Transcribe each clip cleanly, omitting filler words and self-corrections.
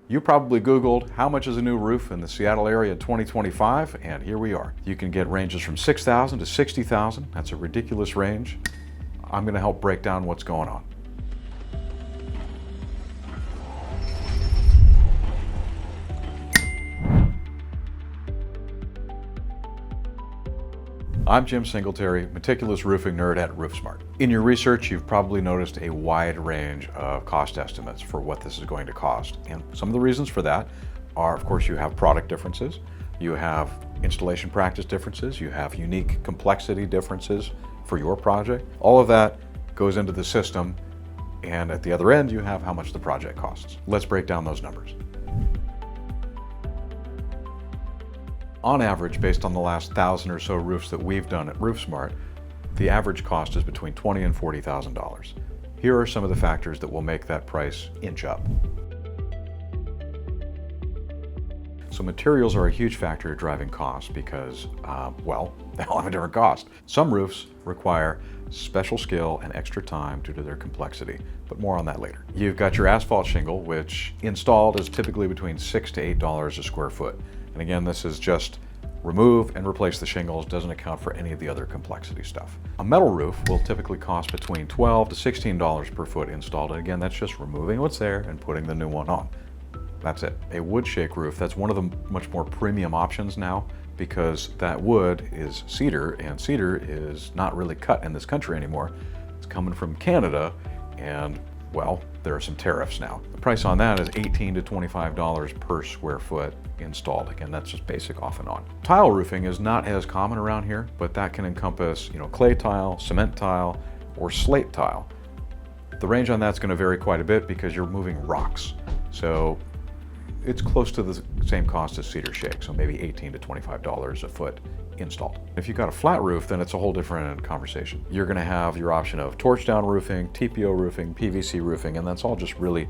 You probably Googled how much is a new roof in the Seattle area in 2025, and here we are. You can get ranges from $6,000 to $60,000. That's a ridiculous range. I'm going to help break down what's going on. I'm Jim Singletary, meticulous roofing nerd at RoofSmart. In your research, you've probably noticed a wide range of cost estimates for what this is going to cost. And some of the reasons for that are, of course, you have product differences, you have installation practice differences, you have unique complexity differences for your project. All of that goes into the system, and at the other end, you have how much the project costs. Let's break down those numbers. On average, based on the last 1,000 or so roofs that we've done at RoofSmart, the average cost is between $20,000 and $40,000. Here are some of the factors that will make that price inch up. So materials are a huge factor driving costs because, well, they all have a different cost. Some roofs require special skill and extra time due to their complexity, but more on that later. You've got your asphalt shingle, which installed is typically between $6 to $8 a square foot. And again, this is just remove and replace the shingles, doesn't account for any of the other complexity stuff. A metal roof will typically cost between $12 to $16 per foot installed. And again, that's just removing what's there and putting the new one on. That's it. A wood shake roof, that's one of the much more premium options now because that wood is cedar, and cedar is not really cut in this country anymore. It's coming from Canada, and well, there are some tariffs now. The price on that is $18 to $25 per square foot installed. Again, that's just basic off and on. Tile roofing is not as common around here, but that can encompass, clay tile, cement tile, or slate tile. The range on that's going to vary quite a bit because you're moving rocks. So it's close to the same cost as cedar shake, so maybe $18 to $25 a foot installed. If you've got a flat roof, then it's a whole different conversation. You're going to have your option of torch down roofing, TPO roofing, PVC roofing, and that's all just really,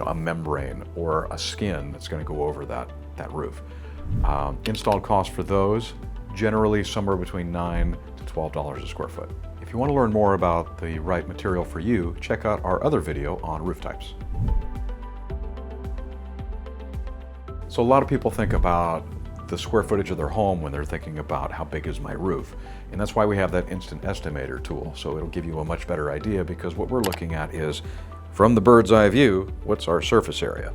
a membrane or a skin that's going to go over that roof. Installed cost for those, generally somewhere between $9 to $12 a square foot. If you want to learn more about the right material for you, check out our other video on roof types. So a lot of people think about the square footage of their home when they're thinking about how big is my roof. And that's why we have that instant estimator tool. So it'll give you a much better idea because what we're looking at is, from the bird's eye view, what's our surface area?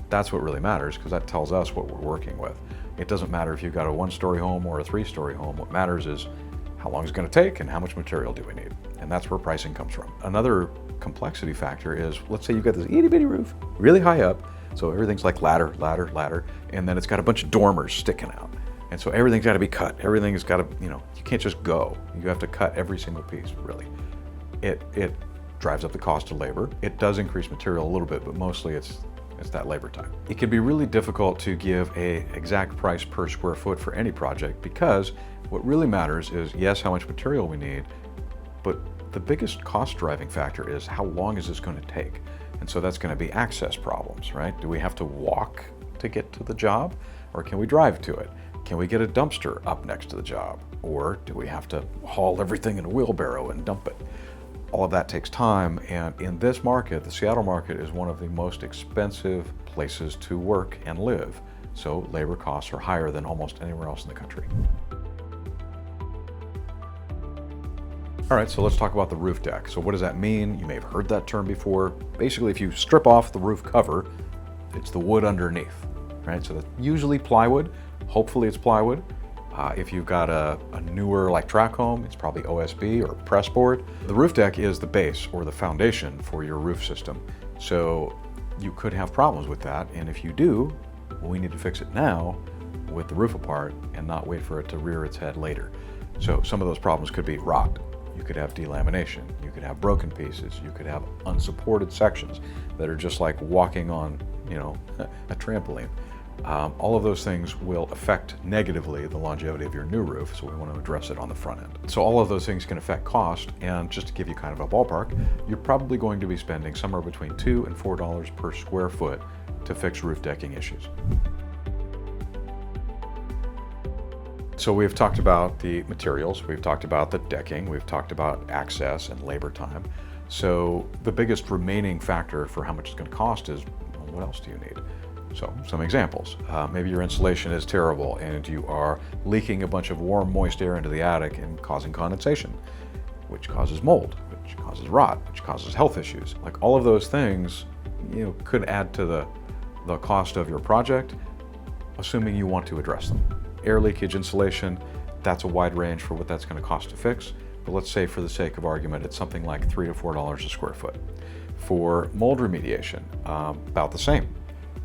That's what really matters because that tells us what we're working with. It doesn't matter if you've got a 1-story home or a 3-story home. What matters is how long it's going to take and how much material do we need. And that's where pricing comes from. Another complexity factor is, let's say you've got this itty bitty roof, really high up. So everything's like ladder, and then it's got a bunch of dormers sticking out. And so everything's got to be cut. Everything's got to, you can't just go. You have to cut every single piece, really. It drives up the cost of labor. It does increase material a little bit, but mostly it's that labor time. It can be really difficult to give an exact price per square foot for any project because what really matters is, yes, how much material we need, but the biggest cost driving factor is how long is this going to take? And so that's going to be access problems, right? Do we have to walk to get to the job, or can we drive to it? Can we get a dumpster up next to the job? Or do we have to haul everything in a wheelbarrow and dump it? All of that takes time, and in this market, the Seattle market is one of the most expensive places to work and live. So labor costs are higher than almost anywhere else in the country. All right, so let's talk about the roof deck. So what does that mean? You may have heard that term before. Basically, if you strip off the roof cover, it's the wood underneath, right? So that's usually plywood. Hopefully it's plywood. If you've got a newer like track home, it's probably OSB or press board. The roof deck is the base or the foundation for your roof system. So you could have problems with that. And if you do, well, we need to fix it now with the roof apart and not wait for it to rear its head later. So some of those problems could be rot. You could have delamination, you could have broken pieces, you could have unsupported sections that are just like walking on, a trampoline. All of those things will affect negatively the longevity of your new roof, so we want to address it on the front end. So all of those things can affect cost, and just to give you kind of a ballpark, you're probably going to be spending somewhere between $2 and $4 per square foot to fix roof decking issues. So we've talked about the materials, we've talked about the decking, we've talked about access and labor time. So the biggest remaining factor for how much it's going to cost is, well, what else do you need? So some examples. Maybe your insulation is terrible and you are leaking a bunch of warm, moist air into the attic and causing condensation, which causes mold, which causes rot, which causes health issues. Like all of those things, could add to the cost of your project, assuming you want to address them. Air leakage insulation, that's a wide range for what that's going to cost to fix. But let's say for the sake of argument, it's something like $3 to $4 a square foot. For mold remediation, about the same.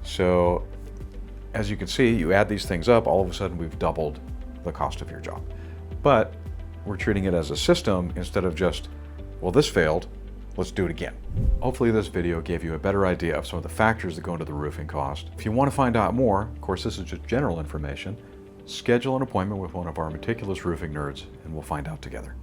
So as you can see, you add these things up, all of a sudden we've doubled the cost of your job. But we're treating it as a system instead of just, well, this failed, let's do it again. Hopefully this video gave you a better idea of some of the factors that go into the roofing cost. If you want to find out more, of course this is just general information, schedule an appointment with one of our meticulous roofing nerds and we'll find out together.